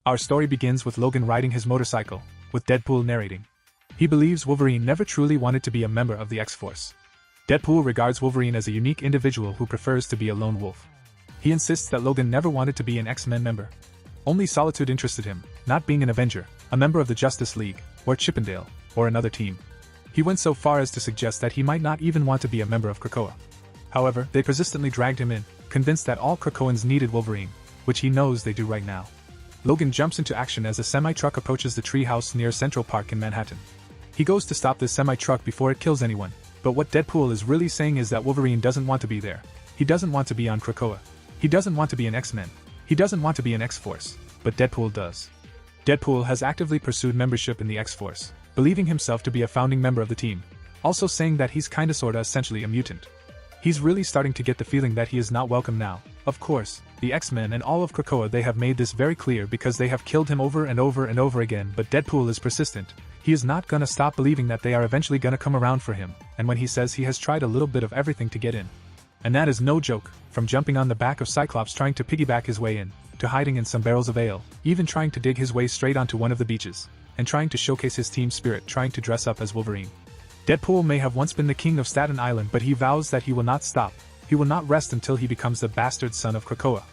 Our story begins with Logan riding his motorcycle, with Deadpool narrating. He believes Wolverine never truly wanted to be a member of the X-Force. Deadpool regards Wolverine as a unique individual who prefers to be a lone wolf. He insists that Logan never wanted to be an X-Men member. Only Solitude interested him, not being an Avenger, a member of the Justice League, or Chippendale, or another team. He went so far as to suggest that he might not even want to be a member of Krakoa. However, they persistently dragged him in, convinced that all Krakoans needed Wolverine, which he knows they do right now. Logan jumps into action as a semi-truck approaches the treehouse near Central Park in Manhattan. He goes to stop this semi-truck before it kills anyone, but what Deadpool is really saying is that Wolverine doesn't want to be there. He doesn't want to be on Krakoa. He doesn't want to be an X-Men. He doesn't want to be an X-Force, but Deadpool does. Deadpool has actively pursued membership in the X-Force, believing himself to be a founding member of the team, also saying that he's kinda sorta essentially a mutant. He's really starting to get the feeling that he is not welcome now. Of course, the X-Men and all of Krakoa, they have made this very clear because they have killed him over and over and over again, but Deadpool is persistent. He is not gonna stop believing that they are eventually gonna come around for him, and when he says he has tried a little bit of everything to get in. And that is no joke, from jumping on the back of Cyclops trying to piggyback his way in, to hiding in some barrels of ale, even trying to dig his way straight onto one of the beaches, and trying to showcase his team spirit trying to dress up as Wolverine. Deadpool may have once been the king of Staten Island, but he vows that he will not stop. He will not rest until he becomes the bastard son of Krakoa.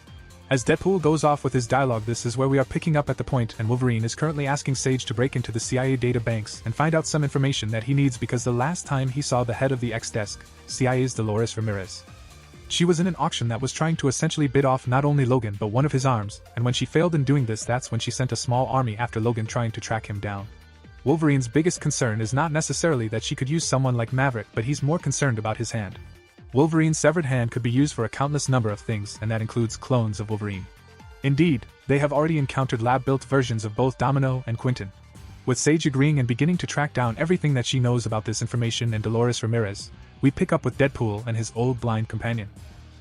As Deadpool goes off with his dialogue, this is where we are picking up at the point, and Wolverine is currently asking Sage to break into the CIA data banks and find out some information that he needs because the last time he saw the head of the X-Desk, CIA's Dolores Ramirez. She was in an auction that was trying to essentially bid off not only Logan but one of his arms, and when she failed in doing this, that's when she sent a small army after Logan trying to track him down. Wolverine's biggest concern is not necessarily that she could use someone like Maverick, but he's more concerned about his hand. Wolverine's severed hand could be used for a countless number of things, and that includes clones of Wolverine. Indeed, they have already encountered lab-built versions of both Domino and Quentin. With Sage agreeing and beginning to track down everything that she knows about this information and Dolores Ramirez, we pick up with Deadpool and his old blind companion.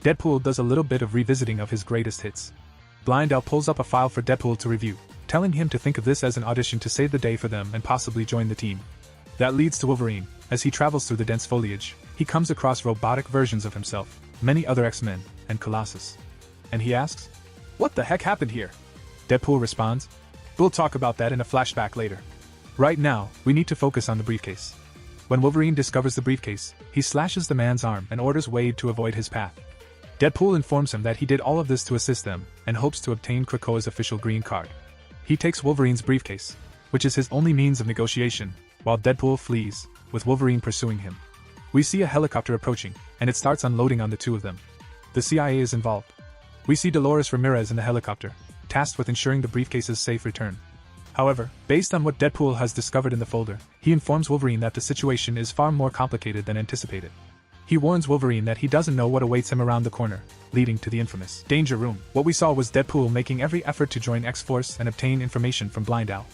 Deadpool does a little bit of revisiting of his greatest hits. Blind Al pulls up a file for Deadpool to review, telling him to think of this as an audition to save the day for them and possibly join the team. That leads to Wolverine. As he travels through the dense foliage, he comes across robotic versions of himself, many other X-Men, and Colossus. And he asks, "What the heck happened here?" Deadpool responds, "We'll talk about that in a flashback later. Right now, we need to focus on the briefcase." When Wolverine discovers the briefcase, he slashes the man's arm and orders Wade to avoid his path. Deadpool informs him that he did all of this to assist them, and hopes to obtain Krakoa's official green card. He takes Wolverine's briefcase, which is his only means of negotiation, while Deadpool flees, with Wolverine pursuing him. We see a helicopter approaching, and it starts unloading on the two of them. The CIA is involved. We see Dolores Ramirez in the helicopter, tasked with ensuring the briefcase's safe return. However, based on what Deadpool has discovered in the folder, he informs Wolverine that the situation is far more complicated than anticipated. He warns Wolverine that he doesn't know what awaits him around the corner, leading to the infamous Danger Room. What we saw was Deadpool making every effort to join X-Force and obtain information from Blind Al.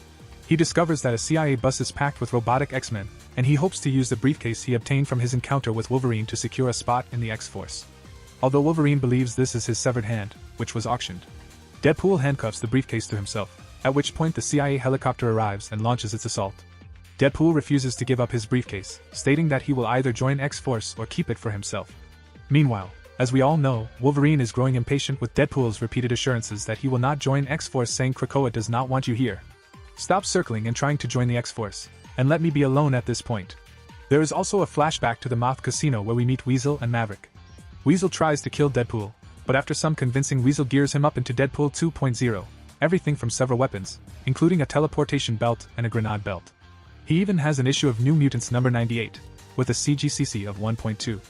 He discovers that a CIA bus is packed with robotic X-Men, and he hopes to use the briefcase he obtained from his encounter with Wolverine to secure a spot in the X-Force. Although Wolverine believes this is his severed hand, which was auctioned. Deadpool handcuffs the briefcase to himself, at which point the CIA helicopter arrives and launches its assault. Deadpool refuses to give up his briefcase, stating that he will either join X-Force or keep it for himself. Meanwhile, as we all know, Wolverine is growing impatient with Deadpool's repeated assurances that he will not join X-Force, saying Krakoa does not want you here. Stop circling and trying to join the X-Force, and let me be alone at this point. There is also a flashback to the Moth Casino where we meet Weasel and Maverick. Weasel tries to kill Deadpool, but after some convincing, Weasel gears him up into Deadpool 2.0, everything from several weapons, including a teleportation belt and a grenade belt. He even has an issue of New Mutants number 98, with a CGCC of 1.2.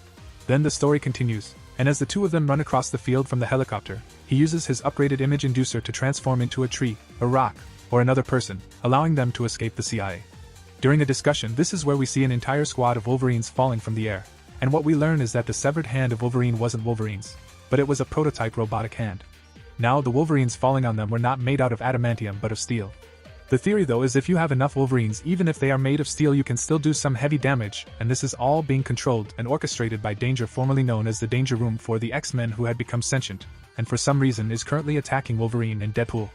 Then the story continues, and as the two of them run across the field from the helicopter, he uses his upgraded image inducer to transform into a tree, a rock, or another person, allowing them to escape the CIA. During a discussion, this is where we see an entire squad of Wolverines falling from the air, and what we learn is that the severed hand of Wolverine wasn't Wolverine's, but it was a prototype robotic hand. Now the Wolverines falling on them were not made out of adamantium but of steel. The theory though is if you have enough Wolverines, even if they are made of steel, you can still do some heavy damage, and this is all being controlled and orchestrated by Danger, formerly known as the Danger Room, for the X-Men who had become sentient, and for some reason is currently attacking Wolverine and Deadpool.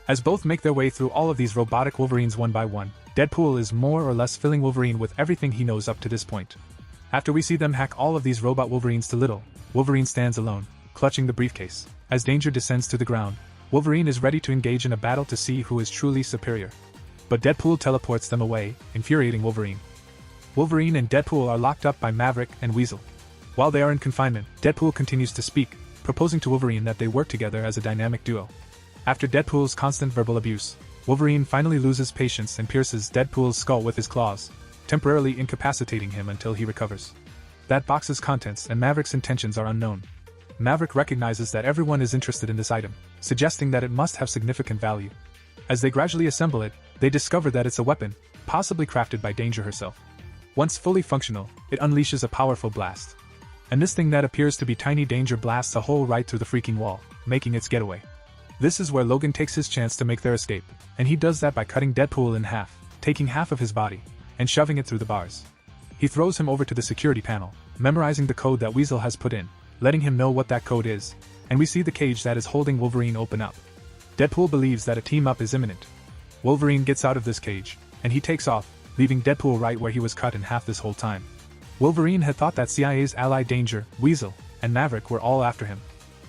As both make their way through all of these robotic Wolverines one by one, Deadpool is more or less filling Wolverine with everything he knows up to this point. After we see them hack all of these robot Wolverines to little, Wolverine stands alone, clutching the briefcase. As Danger descends to the ground, Wolverine is ready to engage in a battle to see who is truly superior. But Deadpool teleports them away, infuriating Wolverine. Wolverine and Deadpool are locked up by Maverick and Weasel. While they are in confinement, Deadpool continues to speak, proposing to Wolverine that they work together as a dynamic duo. After Deadpool's constant verbal abuse, Wolverine finally loses patience and pierces Deadpool's skull with his claws, temporarily incapacitating him until he recovers. That box's contents and Maverick's intentions are unknown. Maverick recognizes that everyone is interested in this item, suggesting that it must have significant value. As they gradually assemble it, they discover that it's a weapon, possibly crafted by Danger herself. Once fully functional, it unleashes a powerful blast. And this thing that appears to be Tiny Danger blasts a hole right through the freaking wall, making its getaway. This is where Logan takes his chance to make their escape, and he does that by cutting Deadpool in half, taking half of his body, and shoving it through the bars. He throws him over to the security panel, memorizing the code that Weasel has put in, letting him know what that code is, and we see the cage that is holding Wolverine open up. Deadpool believes that a team-up is imminent. Wolverine gets out of this cage, and he takes off, leaving Deadpool right where he was cut in half this whole time. Wolverine had thought that CIA's ally Danger, Weasel, and Maverick were all after him.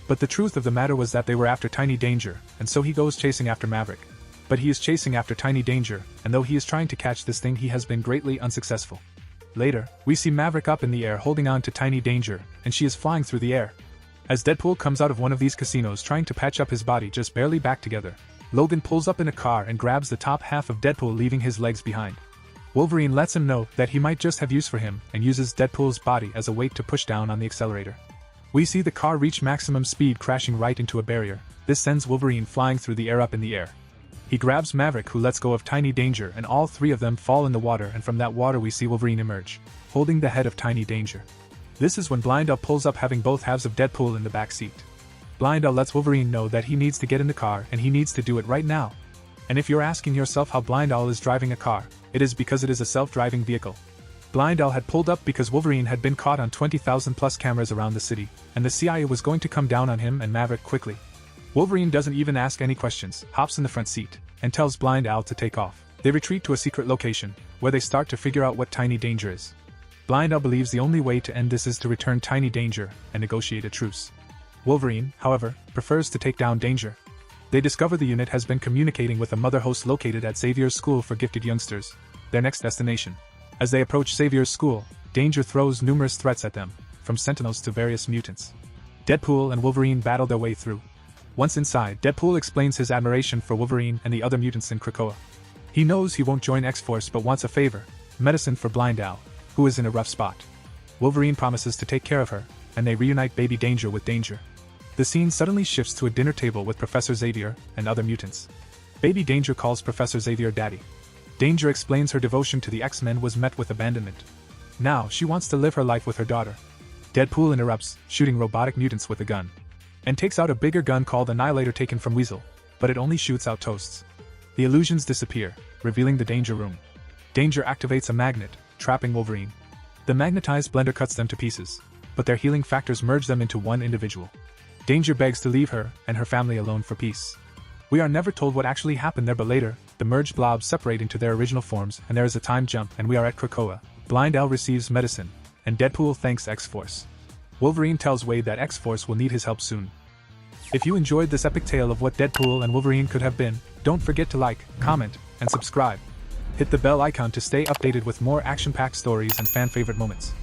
But the truth of the matter was that they were after Tiny Danger, and so he goes chasing after Maverick. But he is chasing after Tiny Danger, and though he is trying to catch this thing, he has been greatly unsuccessful. Later, we see Maverick up in the air holding on to Tiny Danger, and she is flying through the air. As Deadpool comes out of one of these casinos trying to patch up his body just barely back together, Logan pulls up in a car and grabs the top half of Deadpool, leaving his legs behind. Wolverine lets him know that he might just have use for him and uses Deadpool's body as a weight to push down on the accelerator. We see the car reach maximum speed, crashing right into a barrier. This sends Wolverine flying through the air up in the air. He grabs Maverick, who lets go of Tiny Danger, and all three of them fall in the water, and from that water we see Wolverine emerge, holding the head of Tiny Danger. This is when Blindell pulls up, having both halves of Deadpool in the back seat. Blindell lets Wolverine know that he needs to get in the car, and he needs to do it right now. And if you're asking yourself how Blindell is driving a car, it is because it is a self-driving vehicle. Blindell had pulled up because Wolverine had been caught on 20,000 plus cameras around the city, and the CIA was going to come down on him and Maverick quickly. Wolverine doesn't even ask any questions, hops in the front seat, and tells Blindell to take off. They retreat to a secret location, where they start to figure out what Tiny Danger is. Blindell believes the only way to end this is to return Tiny Danger and negotiate a truce. Wolverine, however, prefers to take down Danger. They discover the unit has been communicating with a mother host located at Xavier's school for gifted youngsters, their next destination. As they approach Xavier's school, Danger throws numerous threats at them, from Sentinels to various mutants. Deadpool and Wolverine battle their way through. Once inside, Deadpool explains his admiration for Wolverine and the other mutants in Krakoa. He knows he won't join X-Force but wants a favor, medicine for Blindell, who is in a rough spot. Wolverine promises to take care of her, and they reunite Baby Danger with Danger. The scene suddenly shifts to a dinner table with Professor Xavier and other mutants. Baby Danger calls Professor Xavier Daddy. Danger explains her devotion to the X-Men was met with abandonment. Now she wants to live her life with her daughter. Deadpool interrupts, shooting robotic mutants with a gun, and takes out a bigger gun called Annihilator taken from Weasel, but it only shoots out toasts. The illusions disappear, revealing the Danger Room. Danger activates a magnet, trapping Wolverine. The magnetized blender cuts them to pieces, but their healing factors merge them into one individual. Danger begs to leave her and her family alone for peace. We are never told what actually happened there, but later, the merged blobs separate into their original forms and there is a time jump and we are at Krakoa. Blindell receives medicine, and Deadpool thanks X-Force. Wolverine tells Wade that X-Force will need his help soon. If you enjoyed this epic tale of what Deadpool and Wolverine could have been, don't forget to like, comment, and subscribe. Hit the bell icon to stay updated with more action-packed stories and fan-favorite moments.